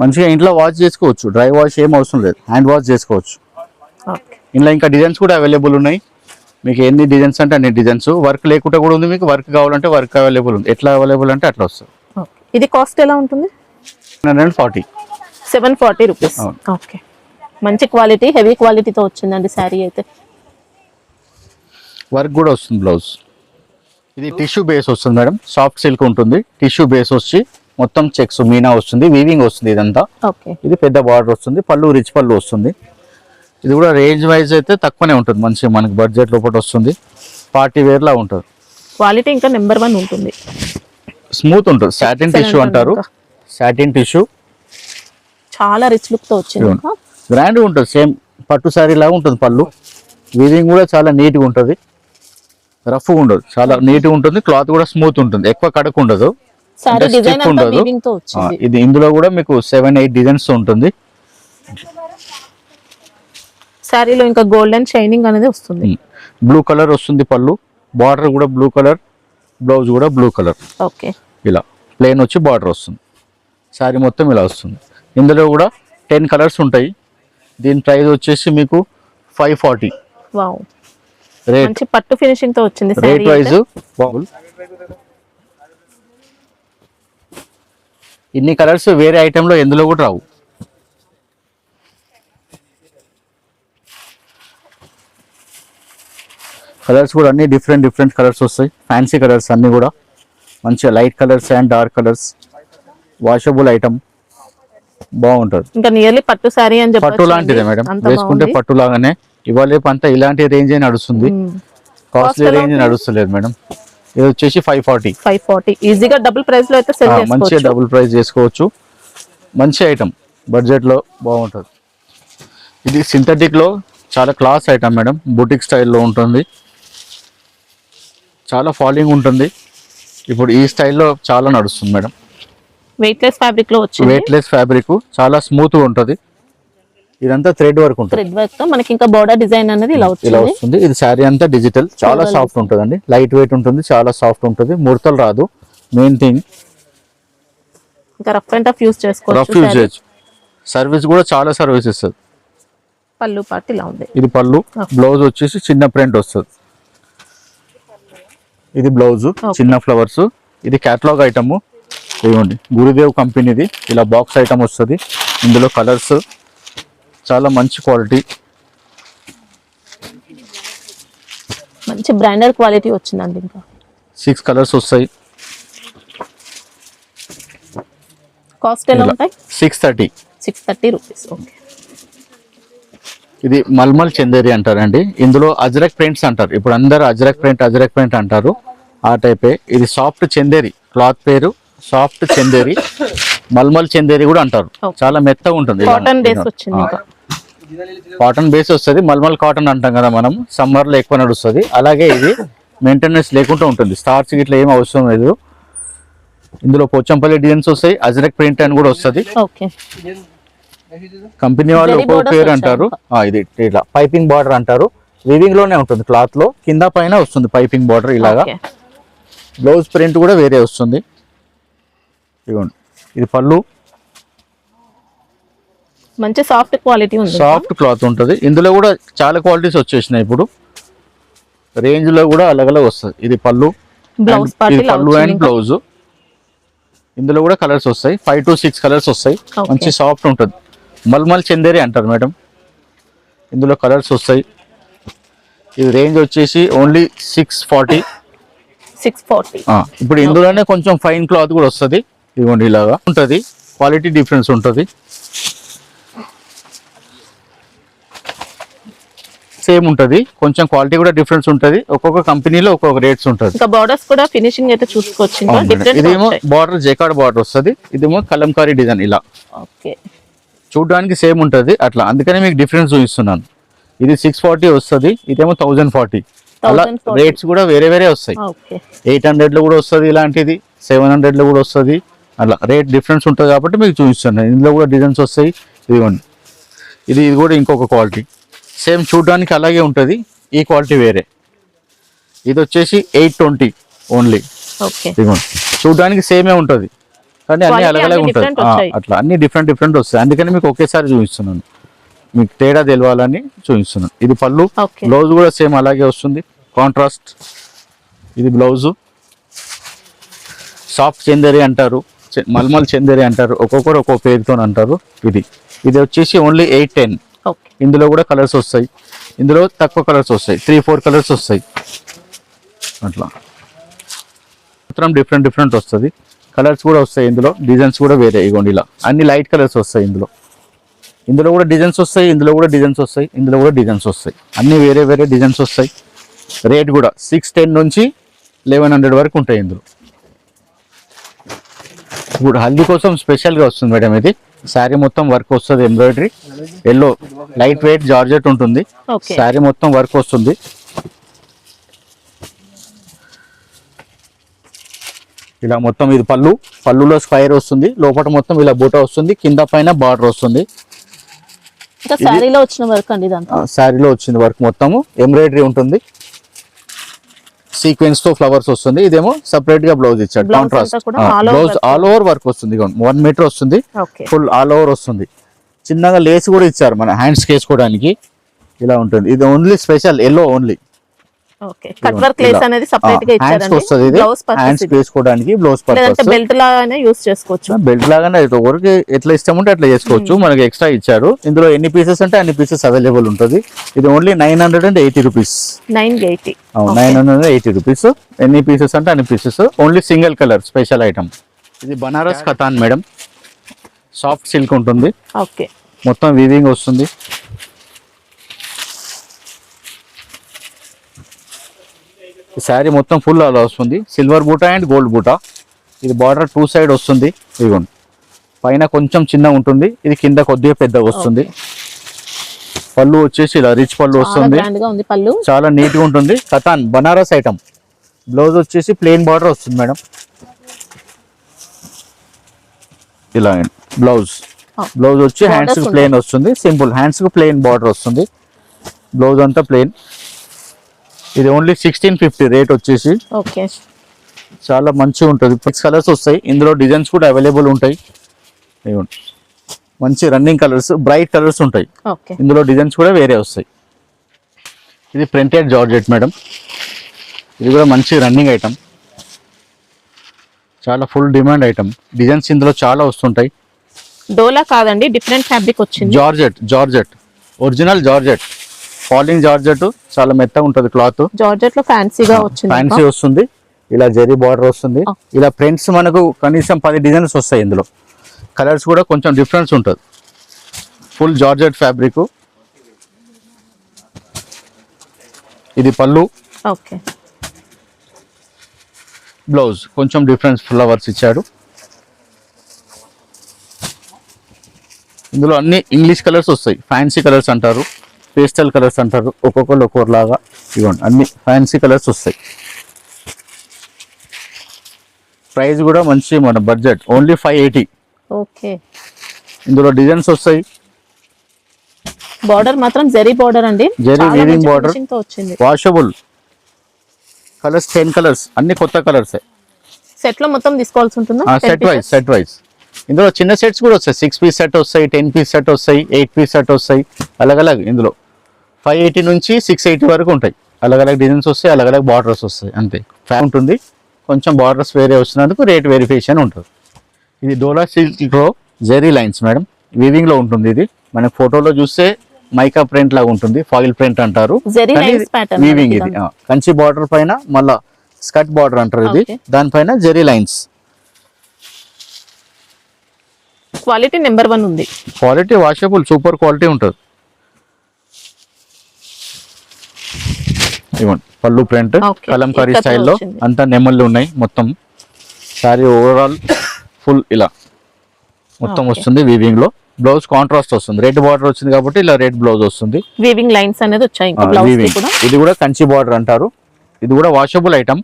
మంచిగా ఇంట్లో వాష్ చేసుకోవచ్చు, డ్రై వాష్ ఏం అవసరం లేదు, హ్యాండ్ వాష్ చేసుకోవచ్చు. ఓకే. ఇందులో ఇంకా డిజైన్స్ కూడా అవైలబుల్ ఉన్నాయి. మీకు ఎన్ని డిజైన్స్ అంటే అన్ని డిజైన్స్. వర్క్ లేకుండా కూడా ఉంది, మీకు వర్క్ కావాలంటే వర్క్ అవైలబుల్ ఉంది. ఎట్లా అవైలబుల్ అంటే అట్లా వస్తుంది. ఓకే. ఇది కాస్ట్ ఎలా ఉంటుంది? 740. 740 రూపీస్. ఓకే. మంచి క్వాలిటీ, హెవీ క్వాలిటీతో వచ్చిందండి శారీ అయితే. వర్క్ కూడా వస్తుంది బ్లౌజ్. ఇది టిష్యూ బేస్ వస్తుంది మేడం, సాఫ్ట్ సిల్క్ ఉంటుంది. టిష్యూ బేస్ వచ్చి మొత్తం చెక్స్ మీనా వస్తుంది, వీవింగ్ వస్తుంది ఇదంతా. ఓకే. ఇది పెద్ద బార్డర్ వస్తుంది, పళ్ళు రిచ్ పళ్ళు వస్తుంది. ఇది కూడా రేంజ్ వైజ్ అయితే తక్కువనే ఉంటుంది, మంచిగా మనకి బడ్జెట్ లోపల వస్తుంది. పార్టీ వేర్ లా ఉంటుంది. క్వాలిటీ ఇంకా నెంబర్ 1 ఉంటుంది. స్మూత్ ఉంటుంది, సాటిన్ టిష్యూ అంటారు. సాటిన్ టిష్యూ చాలా రిచ్ లుక్ తో వచ్చింది. ఇంకా గ్రాండ్ ఉంటుంది, సేమ్ పట్టు శారీ లాగా ఉంటుంది. పళ్ళు వీవింగ్ కూడా చాలా నీట్గా ఉంటుంది, రఫ్ ఉండదు, చాలా నీట్గా ఉంటుంది. క్లాత్ కూడా స్మూత్ ఉంటుంది, ఎక్కువ కడకు ఉండదు, శారీ డిజైన్ అంతా ఉండదు. వీవింగ్ తో వచ్చింది. ఇది ఇందులో కూడా మీకు 7-8 డిజైన్స్ ఉంటుంది. శారీలో ఇంకా గోల్డెన్ షైనింగ్ అనేది వస్తుంది. బ్లూ కలర్ వస్తుంది పళ్ళు, బార్డర్ కూడా బ్లూ కలర్, బ్లౌజ్ కూడా బ్లూ కలర్. ఓకే. ఇలా ప్లెయిన్ వచ్చి బార్డర్ వస్తుంది, శారీ మొత్తం ఇలా వస్తుంది. ఇందులో కూడా 10 కలర్స్ ఉంటాయి. దీని ప్రైస్ వచ్చేసి మీకు 540. వావ్, రేట్ మంచి పట్టు ఫినిషింగ్ తో వచ్చింది రేట్ శారీ వైజ్. ఇన్ని కలర్స్ వేరే ఐటెంలో ఎందులో కూడా రావు. కలర్స్ కూడా అన్ని డిఫరెంట్ కలర్స్ వస్తాయి, ఫ్యాన్సీ కలర్స్ అన్ని కూడా మంచిగా light colours and dark colours. Washable item, బాగుంటుంది. ఇంకా నియర్లీ పట్టు శారీ అని చెప్పొచ్చు. పట్టు లాంటిదే మేడం, వేసుకుంటే పట్టు లాగానే. ఇవాళ అంత ఇలాంటి రేంజ్ నడుస్తుంది, కాస్ట్లీ రేంజ్ నడుస్తలేదు మేడం. ఇది వచ్చేసి 540. ఈజీగా డబుల్ ప్రైస్ లో అయితే సెల్ చేసుకోవచ్చు. మంచిగా డబుల్ ప్రైస్ చేసుకోవచ్చు, మంచి ఐటమ్, బడ్జెట్ లో బాగుంటుంది. ఇది సింథటిక్ లో చాలా క్లాస్ ఐటమ్ మేడం, బుటిక్ స్టైల్లో ఉంటుంది, చాలా ఫాలింగ్ ఉంటుంది. ఇప్పుడు ఈ స్టైల్లో చాలా నడుస్తుంది మేడం. వెయిట్లెస్ ఫ్యాబ్రిక్ లో వచ్చింది. వెయిట్లెస్ ఫ్యాబ్రిక్, చాలా స్మూత్ గా ఉంటుంది. ఇదంతా థ్రెడ్ వర్క్ ఉంటుంది. థ్రెడ్ వర్క్ తో మనకి ఇంకా బోర్డర్ డిజైన్ అనేది ఇలా వస్తుంది. ఇది శారీ అంతా డిజిటల్, చాలా సాఫ్ట్ ఉంటుందండి, లైట్ వెయిట్ ఉంటుంది, చాలా సాఫ్ట్ ఉంటుంది, ముడతలు రాదు. మెయిన్ థింగ్ ఇంకా రఫ్ అండ్ టఫ్ యూస్ చేసుకోవచ్చు. రఫ్ యూజ్ చేయొచ్చు. సర్వీస్ కూడా చాలా సర్వీస్ ఇస్తుంది. పళ్ళు పార్ట్ ఇలా ఉంది. ఇది పళ్ళు, బ్లౌజ్ వచ్చేసి చిన్న ప్రింట్ వస్తుంది. ఇది బ్లౌజ్, చిన్న ఫ్లవర్స్. ఇది కేటలాగ్ ఐటమ్. ఇదిగోండి గురుదేవ్ కంపెనీది, ఇలా బాక్స్ ఐటమ్ వస్తుంది. ఇందులో కలర్స్ చాలా మంచి క్వాలిటీ, మంచి బ్రాండెడ్ క్వాలిటీ వచ్చిందండి. ఇంకా 6 కలర్స్ వస్తాయి. కాస్ట్ ఎలా ఉంటాయి? 630 రూపీస్. ఓకే. ఇది మల్మల్ చందేరి అంటారండి. ఇందులో అజ్రక్ ప్రింట్స్ అంటారు. ఇప్పుడు అందరు అజ్రక్ ప్రింట్ అంటారు, ఆ టైపే. ఇది సాఫ్ట్ చందేరి, క్లాత్ పేరు సాఫ్ట్ చందేరి, మల్మల్ చందేరి కూడా అంటారు. చాలా మెత్తగా ఉంటుంది. కాటన్ బేస్ వచ్చింది. కాటన్ బేస్ వస్తుంది, మల్మల్ కాటన్ అంటాం కదా మనం, సమ్మర్ లో ఎక్కువ నడుస్తుంది. అలాగే ఇది మెయింటెనెన్స్ లేకుండా ఉంటుంది, స్టార్చ్ ఇట్లా ఏం అవసరం లేదు. ఇందులో పోచంపల్లి డిజైన్స్ వస్తాయి, అజ్రక్ ప్రింట్ అని కూడా వస్తుంది. కంపెనీ వాళ్ళు ఒక్కొక్క పేరు అంటారు. ఇది ఇట్లా పైపింగ్ బార్డర్ అంటారు, వీవింగ్ లోనే ఉంటుంది, క్లాత్ లో కింద పైన వస్తుంది పైపింగ్ బార్డర్ ఇలాగా. బ్లౌజ్ ప్రింట్ కూడా వేరే వస్తుంది. ఇదిగోండి, ఇది పళ్ళు, మంచి సాఫ్ట్ క్వాలిటీ ఉంది, సాఫ్ట్ క్లాత్ ఉంటుంది. ఇందులో కూడా చాలా క్వాలిటీస్ వచ్చేసినాయి ఇప్పుడు, రేంజ్ లో కూడా అలగ్ వస్తుంది. ఇది పళ్ళు, పళ్ళు అండ్ బ్లౌజ్. ఇందులో కూడా కలర్స్ వస్తాయి, 5 to 6 కలర్స్ వస్తాయి. మంచి సాఫ్ట్ ఉంటుంది, మల్మల్ చందేరి అంటారు మేడం. ఇందులో కలర్స్ వస్తాయి. ఇది రేంజ్ వచ్చేసి ఓన్లీ 640. ఇప్పుడు ఇందులోనే కొంచెం ఫైన్ క్లాత్ కూడా వస్తుంది. ఇదిగోండి ఇలాగా ఉంటుంది. క్వాలిటీ డిఫరెన్స్ ఉంటుంది. సేమ్ ఉంటుంది, కొంచెం క్వాలిటీ కూడా డిఫరెన్స్ ఉంటుంది. ఒక్కొక్క కంపెనీలో ఒక్కొక్క రేట్స్ ఉంటుంది. ఇంకా బార్డర్స్ కూడా ఫినిషింగ్ అయితే చూసుకోవచ్చు. ఇదేమో బార్డర్ జేకార్డ్ బార్డర్ వస్తుంది, ఇదేమో కలంకారీ డిజైన్ ఇలా. ఓకే, చూడడానికి సేమ్ ఉంటుంది అట్లా, అందుకనే మీకు డిఫరెన్స్ చూపిస్తున్నాను. ఇది 640 వస్తుంది, ఇదేమో 1040. అలా రేట్స్ కూడా వేరే వేరే వస్తాయి. 800 లో కూడా వస్తుంది ఇలాంటిది, 700 లో కూడా వస్తుంది. అలా రేట్ డిఫరెన్స్ ఉంటుంది కాబట్టి మీకు చూపిస్తున్నాను. ఇందులో కూడా డిజైన్స్ వస్తాయి. ఇదిగోండి, ఇది కూడా ఇంకొక క్వాలిటీ, సేమ్ చూడడానికి అలాగే ఉంటుంది, ఈ క్వాలిటీ వేరే. ఇది వచ్చేసి 820 ఓన్లీ. ఇదిగోండి, చూడడానికి సేమే ఉంటుంది కానీ అన్ని అలాగే ఉంటుంది. అట్లా అన్ని డిఫరెంట్ వస్తాయి, అందుకని మీకు ఒకేసారి చూపిస్తున్నాను, మీకు తేడా తెలవాలని చూపిస్తున్నాను. ఇది పళ్ళు, బ్లౌజ్ కూడా సేమ్ అలాగే వస్తుంది, కాంట్రాస్ట్. ఇది బ్లౌజు, సాఫ్ట్ చందేరి అంటారు, మల్మల్ చందేరి అంటారు, ఒక్కొక్కరు ఒక్కొక్క పేరుతో అంటారు. ఇది వచ్చేసి ఓన్లీ 810. ఇందులో కూడా కలర్స్ వస్తాయి, ఇందులో తక్కువ కలర్స్ వస్తాయి, 3-4 కలర్స్ వస్తాయి. అట్లా మొత్తం డిఫరెంట్ వస్తుంది. కలర్స్ కూడా వస్తాయి, ఇందులో డిజైన్స్ కూడా వేరే. ఇగోండి ఇలా అన్ని లైట్ కలర్స్ వస్తాయి. ఇందులో కూడా డిజైన్స్ వస్తాయి, ఇందులో కూడా డిజైన్స్ వస్తాయి, ఇందులో కూడా డిజైన్స్ వస్తాయి. అన్ని వేరే వేరే డిజైన్స్ వస్తాయి. రేట్ కూడా 610 నుంచి 1100 వరకు ఉంటాయి. ఇందులో ఇప్పుడు హల్దీ కోసం స్పెషల్గా వస్తుంది మేడం. ఇది శారీ మొత్తం వర్క్ వస్తుంది, embroidery, yellow light weight georgette ఉంటుంది. శారీ మొత్తం వర్క్ వస్తుంది. ఇలా మొత్తం ఇది పళ్ళులో స్క్వైర్ వస్తుంది, లోపల మొత్తం ఇలా బూట వస్తుంది, కింద పైన బార్డర్ వస్తుంది. శారీలో వచ్చిన వర్క్ అండి, శారీలో వచ్చింది వర్క్ మొత్తము ఎంబ్రాయిడరీ ఉంటుంది, సీక్వెన్స్ తో ఫ్లవర్స్ వస్తుంది. ఇదేమో సెపరేట్ గా బ్లౌజ్ ఇచ్చాడు, contrast blouse all over work వస్తుంది. 1 మీటర్ వస్తుంది, ఫుల్ ఆల్ ఓవర్ వస్తుంది. చిన్నగా లేస్ కూడా ఇచ్చారు మన హ్యాండ్స్ వేసుకోవడానికి, ఇలా ఉంటుంది. ఇది only special yellow only. Cut work lace అనేది సెపరేట్ గా ఇచ్చారండి, బ్లౌజ్ హ్యాండ్స్ వేసుకోవడానికి, బ్లౌజ్ పర్పస్ బెల్ట్ లాగానే యూస్ చేసుకోవచ్చు. బెల్ట్ లాగానే ఎవరికి ఎట్లా ఇష్టం ఉంటే అట్లా చేసుకోవచ్చు. మనకి ఎక్స్ట్రా ఇచ్చారు. ఇందులో ఎన్ని పీసెస్ అంటే అన్ని పీసెస్ అవైలబుల్ ఉంటుంది. ఇది ఓన్లీ 980 రూపీస్. 980 రూపీస్. ఎన్ని పీసెస్ అంటే అన్ని pieces. Only single colour special item. ఇది Banaras katan madam, soft silk ఉంటుంది, మొత్తం వీవింగ్ వస్తుంది. శారీ మొత్తం ఫుల్ అలా వస్తుంది, సిల్వర్ బూటా అండ్ గోల్డ్ బూటా. ఇది బార్డర్ 2 సైడ్ వస్తుంది. ఇదిగోండి, పైన కొంచెం చిన్న ఉంటుంది, ఇది కింద కొద్దిగా పెద్ద వస్తుంది. పళ్ళు వచ్చేసి ఇలా రిచ్ పళ్ళు వస్తుంది, చాలా నీట్ గా ఉంటుంది. కతాన్ బనారస్ ఐటమ్. బ్లౌజ్ వచ్చేసి ప్లెయిన్ బార్డర్ వస్తుంది మేడం, ఇలా బ్లౌజ్ వచ్చి హ్యాండ్స్ కి ప్లెయిన్ వస్తుంది, సింపుల్ హ్యాండ్స్ కి ప్లెయిన్ బార్డర్ వస్తుంది. బ్లౌజ్ అంతా ప్లెయిన్. ఇది ఓన్లీ 1650 రేట్ వచ్చేసి. చాలా మంచిగా ఉంటుంది. 6 కలర్స్ వస్తాయి, ఇందులో డిజైన్స్ కూడా అవైలబుల్ ఉంటాయి. మంచి రన్నింగ్ కలర్స్, బ్రైట్ కలర్స్ ఉంటాయి. ఇందులో డిజైన్స్ కూడా వేరే వస్తాయి. ఇది ప్రింటెడ్ జార్జెట్ మేడం, ఇది కూడా మంచి రన్నింగ్ ఐటమ్, చాలా ఫుల్ డిమాండ్ ఐటమ్. డిజైన్స్ ఇందులో చాలా వస్తుంటాయి. డోలా కాదండి, డిఫరెంట్ ఫ్యాబ్రిక్ వచ్చింది. Georgette original georgette, falling georgette, చాలా మెత్తగా ఉంటుంది క్లాత్. జార్జెట్ లో ఫ్యాన్సీగా వచ్చింది, ఫ్యాన్సీ వస్తుంది. ఇలా జెరీ బార్డర్ వస్తుంది. ఇలా ప్రింట్స్ మనకు కనీసం 10 డిజైన్స్ వస్తాయి. ఇందులో కలర్స్ కూడా కొంచెం డిఫరెన్స్ ఉంటుంది. Full georgette fabric. ఇది పళ్ళు, బ్లౌజ్ కొంచెం డిఫరెన్స్ ఫ్లవర్స్ ఇచ్చాడు. ఇందులో అన్ని ఇంగ్లీష్ కలర్స్ వస్తాయి, ఫ్యాన్సీ కలర్స్ అంటారు, పేస్టల్ కలర్స్ అంటారు, ఒక్కొక్కరు ఒక్కొక్కలాగా. ఇవ్వండి, అన్ని ఫ్యాన్సీ కలర్స్ వస్తాయి. ప్రైస్ కూడా మంచి మన బడ్జెట్, ఓన్లీ 580. ఇందులో డిజైన్స్ వస్తాయి. బార్డర్ మాత్రం జరీ బార్డర్ అండి, zari weaving border, washable colours, 10 colours, అన్ని కొత్త కలర్స్. సెట్ లో మొత్తం తీసుకోవాల్సి ఉంటుందా? Set wise. ఇందులో చిన్న సెట్స్ కూడా వస్తాయి, 6 పీస్ సెట్ వస్తాయి, 10 పీస్ సెట్ వస్తాయి, 8 పీస్ సెట్ వస్తాయి. అలగ్ ఇందులో 580 నుంచి 680 వరకు ఉంటాయి. అలగ్ డిజైన్స్ వస్తాయి, అలగ్ బార్డర్స్ వస్తాయి, అంతే. ఫ్యాన్ ఉంటుంది, కొంచెం బార్డర్స్ వేరే వచ్చినందుకు రేట్ వెరిఫికేషన్ ఉంటుంది. ఇది డోలా సిల్క్ లో జెరీ లైన్స్ మేడం, వీవింగ్ లో ఉంటుంది. ఇది మనకి ఫోటోలో చూస్తే మైకా ప్రింట్ లాగా ఉంటుంది, ఫాయిల్ ప్రింట్ అంటారు. వీవింగ్ ఇది కంచి బార్డర్ పైన మళ్ళా స్కర్ట్ బార్డర్ అంటారు. ఇది దానిపైన జెరీ లైన్స్. క్వాలిటీ నెంబర్ 1 ఉంది. క్వాలిటీ వాషబుల్ సూపర్ క్వాలిటీ ఉంటుంది. ఇవ్వండి పళ్ళు ప్రింట్ కలంకారీ స్టైల్లో అంతా నెమళ్ళు ఉన్నాయి. మొత్తం సారీ ఓవరాల్ ఫుల్ ఇలా మొత్తం వస్తుంది వీవింగ్ లో. బ్లౌజ్ కాంట్రాస్ట్ వస్తుంది, రెడ్ బార్డర్ వచ్చింది కాబట్టి ఇలా రెడ్ బ్లౌజ్ వస్తుంది. వీవింగ్ లైన్స్ అనేది వచ్చాయి. ఇది కూడా కంచి బార్డర్ అంటారు. ఇది కూడా వాషబుల్ ఐటమ్.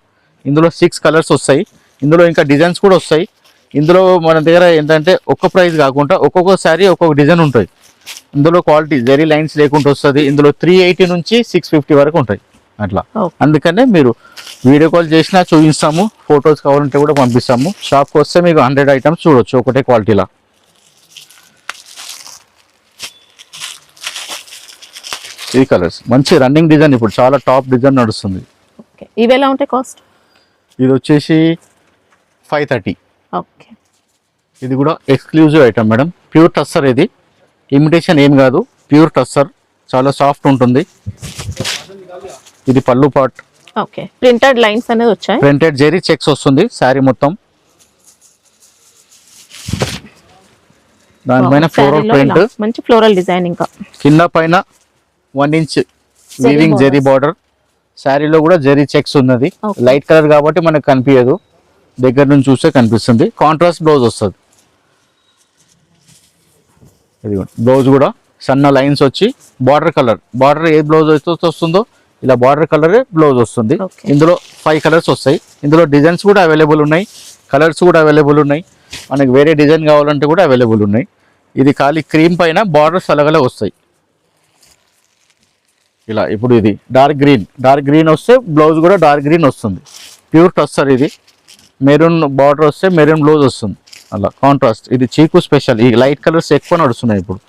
ఇందులో 6 కలర్స్ వస్తాయి. ఇందులో ఇంకా డిజైన్స్ కూడా వస్తాయి. ఇందులో మన దగ్గర ఏంటంటే ఒక్క ప్రైస్ కాకుండా ఒక్కొక్క శారీ ఒక్కొక్క డిజైన్ ఉంటుంది. ఇందులో క్వాలిటీ జరీ లైన్స్ లేకుండా వస్తుంది. ఇందులో 380 నుంచి 650 వరకు ఉంటాయి అట్లా. అందుకనే మీరు వీడియో కాల్ చేసినా చూపిస్తాము, ఫొటోస్ కావాలంటే కూడా పంపిస్తాము. షాప్కి వస్తే మీకు 100 ఐటమ్స్ చూడొచ్చు ఒకటే క్వాలిటీలా. ఈ కలర్స్ మంచి రన్నింగ్ డిజైన్, ఇప్పుడు చాలా టాప్ డిజైన్ నడుస్తుంది. ఇవి ఎలా ఉంటాయి కాస్ట్? ఇది వచ్చేసి 530. ఓకే. ఇది కూడా exclusive item madam. Pure tussar, ఇది ఇమిటేషన్ ఏం కాదు, ప్యూర్ టస్సర్. చాలా సాఫ్ట్ ఉంటుంది. ఇది పళ్ళు పార్ట్. ఓకే. ప్రింటెడ్ లైన్స్ అనేది వచ్చాయి. ప్రింటెడ్ జెరీ చెక్స్ వస్తుంది శారీ మొత్తం. దానిపైన ఫ్లోరల్ ప్రింట్, మంచి ఫ్లోరల్ డిజైన్. ఇంకా కింద పైన 1 ఇంచ్ వీవింగ్ జెరీ బార్డర్. శారీలో కూడా జెరీ చెక్స్ ఉన్నది. లైట్ కలర్ కాబట్టి మనకు కనిపించదు, దగ్గర నుంచి చూస్తే కనిపిస్తుంది. కాంట్రాస్ట్ బ్లౌజ్ వస్తుంది. ఇది బ్లౌజ్ కూడా సన్న లైన్స్ వచ్చి బార్డర్ కలర్, బార్డర్ ఏ బ్లౌజ్ వస్తుందో ఇలా బార్డర్ కలరే బ్లౌజ్ వస్తుంది. ఇందులో 5 కలర్స్ వస్తాయి. ఇందులో డిజైన్స్ కూడా అవైలబుల్ ఉన్నాయి, కలర్స్ కూడా అవైలబుల్ ఉన్నాయి. మనకి వేరే డిజైన్ కావాలంటే కూడా అవైలబుల్ ఉన్నాయి. ఇది ఖాళీ క్రీమ్ పైన బార్డర్స్ అలగలే వస్తాయి ఇలా. ఇప్పుడు ఇది డార్క్ గ్రీన్ వస్తే బ్లౌజ్ కూడా డార్క్ గ్రీన్ వస్తుంది. ప్యూర్ టస్సర్. ఇది మెరూన్ బార్డర్ వస్తే మెరూన్ బ్లౌజ్ వస్తుంది అలా కాంట్రాస్ట్. ఇది చీకు స్పెషల్. ఈ లైట్ కలర్స్ ఎక్కువ నడుస్తున్నాయి ఇప్పుడు.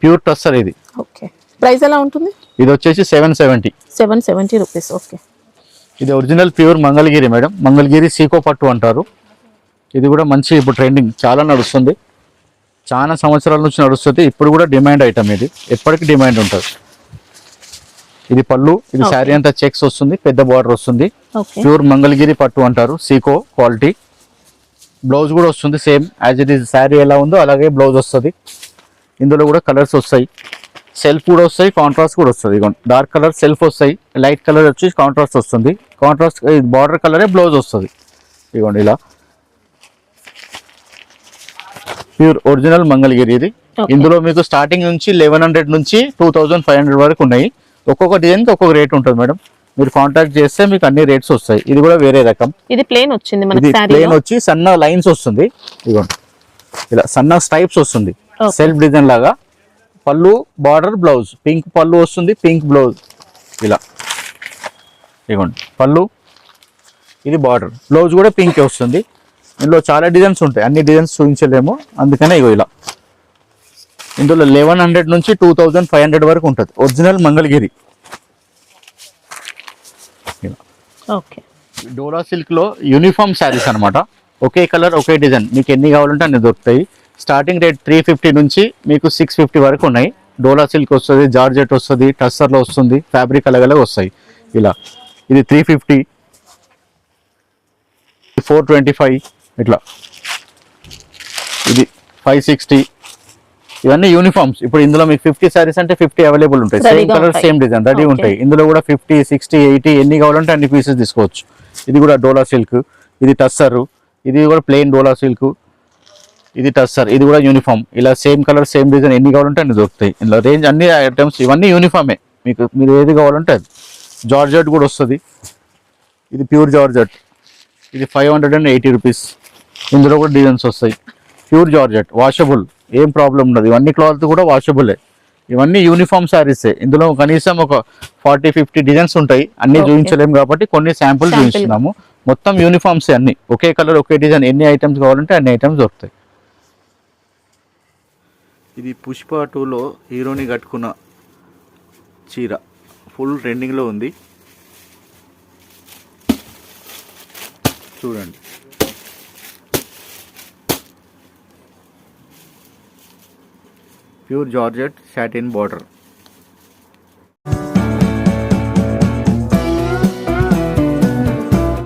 ప్యూర్ టస్సర్ ఇది. ఓకే. ప్రైస్ ఎలా ఉంటుంది? ఇది వచ్చేసి 770 రూపీస్. ఓకే. ఇది original pure Mangalagiri madam. Mangalagiri సీకో పట్టు అంటారు. ఇది కూడా మంచి ఇప్పుడు ట్రెండింగ్ చాలా నడుస్తుంది. చాలా సంవత్సరాల నుంచి నడుస్తుంది. ఇప్పుడు కూడా డిమాండ్ ఐటమ్. ఇది ఎప్పటికీ డిమాండ్ ఉంటుంది. ఇది పళ్ళు. ఇది శారీ అంతా చెక్స్ వస్తుంది, పెద్ద బార్డర్ వస్తుంది. ప్యూర్ మంగళగిరి పట్టు అంటారు, సీకో క్వాలిటీ. బ్లౌజ్ కూడా వస్తుంది same as it is. Sari ఎలా ఉందో అలాగే బ్లౌజ్ వస్తుంది. ఇందులో కూడా కలర్స్ వస్తాయి, సెల్ఫ్ కూడా వస్తాయి, కాంట్రాస్ట్ కూడా వస్తుంది. డార్క్ కలర్ సెల్ఫ్ వస్తాయి, లైట్ కలర్ వచ్చి కాంట్రాస్ట్ వస్తుంది. కాంట్రాస్ట్ బార్డర్ కలరే బ్లౌజ్ వస్తుంది. ఇదిగోండి ఇలా ప్యూర్ ఒరిజినల్ మంగళగిరి ఇది. ఇందులో మీకు స్టార్టింగ్ నుంచి 1100 నుంచి 2500 వరకు ఉన్నాయి. ఒక్కొక్క డిజైన్కి ఒక్కొక్క రేట్ ఉంటుంది మేడం. మీరు కాంటాక్ట్ చేస్తే మీకు అన్ని రేట్స్ వస్తాయి. ఇది కూడా వేరే రకం. ఇది ప్లేన్ వచ్చింది, ప్లేన్ వచ్చి సన్న లైన్స్ వస్తుంది. ఇదిగోండి ఇలా సన్న స్ట్రైప్స్ వస్తుంది, సెల్ఫ్ డిజైన్ లాగా. పళ్ళు బార్డర్ బ్లౌజ్ పింక్ పళ్ళు వస్తుంది, పింక్ బ్లౌజ్ ఇలా. ఇదిగోండి పళ్ళు, ఇది బార్డర్, బ్లౌజ్ కూడా పింక్ వస్తుంది. ఇందులో చాలా డిజైన్స్ ఉంటాయి, అన్ని డిజైన్స్ చూపించలేము, అందుకనే ఇగో ఇలా. ఇందులో 1100 నుంచి 2500 వరకు ఉంటుంది. ఒరిజినల్ మంగళగిరి. డోలా సిల్క్ లో యూనిఫామ్ శారీస్ అనమాట. ఒకే కలర్ ఒకే డిజైన్, మీకు ఎన్ని కావాలంటే అన్ని దొరుకుతాయి. స్టార్టింగ్ రేట్ 350 నుంచి మీకు 650 వరకు ఉన్నాయి. డోలా సిల్క్ వస్తుంది, జార్జెట్ వస్తుంది, టస్సర్లో వస్తుంది, ఫ్యాబ్రిక్ అలాగలాగా వస్తాయి ఇలా. ఇది 350, 425 ఇట్లా. ఇది 560. ఇవన్నీ యూనిఫామ్స్. ఇప్పుడు ఇందులో మీకు 50 సారీస్ అంటే 50 అవైలబుల్ ఉంటాయి. Same colour same design ready ఉంటాయి. ఇందులో కూడా 50, 60, 80 ఎన్ని కావాలంటే అన్ని పీసెస్ తీసుకోవచ్చు. ఇది కూడా డోలా సిల్క్, ఇది టస్సర్, ఇది కూడా ప్లెయిన్ డోలా సిల్క్, ఇది టస్సర్, ఇది కూడా యూనిఫామ్. ఇలా సేమ్ కలర్ సేమ్ డిజైన్ ఎన్ని కావాలంటే అన్ని దొరుకుతాయి. ఇందులో రేంజ్ అన్ని ఐటమ్స్ ఇవన్నీ యూనిఫామే. మీకు మీరు ఏది కావాలంటే అది. జార్జెట్ కూడా వస్తుంది. ఇది ప్యూర్ జార్జెట్, ఇది 580 రూపీస్. ఇందులో కూడా డిజైన్స్ వస్తాయి. ప్యూర్ జార్జెట్ వాషబుల్, ఏం ప్రాబ్లం ఉండదు. ఇవన్నీ క్లాత్ కూడా వాషబులే. ఇవన్నీ యూనిఫామ్ శారీసే. ఇందులో కనీసం ఒక 40-50 డిజైన్స్ ఉంటాయి. అన్ని చూపించలేము కాబట్టి కొన్ని శాంపుల్ చూపిస్తున్నాము. మొత్తం యూనిఫామ్సే అన్ని. ఒకే కలర్ ఒకే డిజైన్ ఎన్ని ఐటమ్స్ కావాలంటే అన్ని ఐటమ్స్ దొరుకుతాయి. ఇది పుష్ప 2లో హీరోని కట్టుకున్న చీర ఫుల్ ట్రెండింగ్లో ఉంది. చూడండి, ప్యూర్ జార్జెట్ సాటిన్ బార్డర్.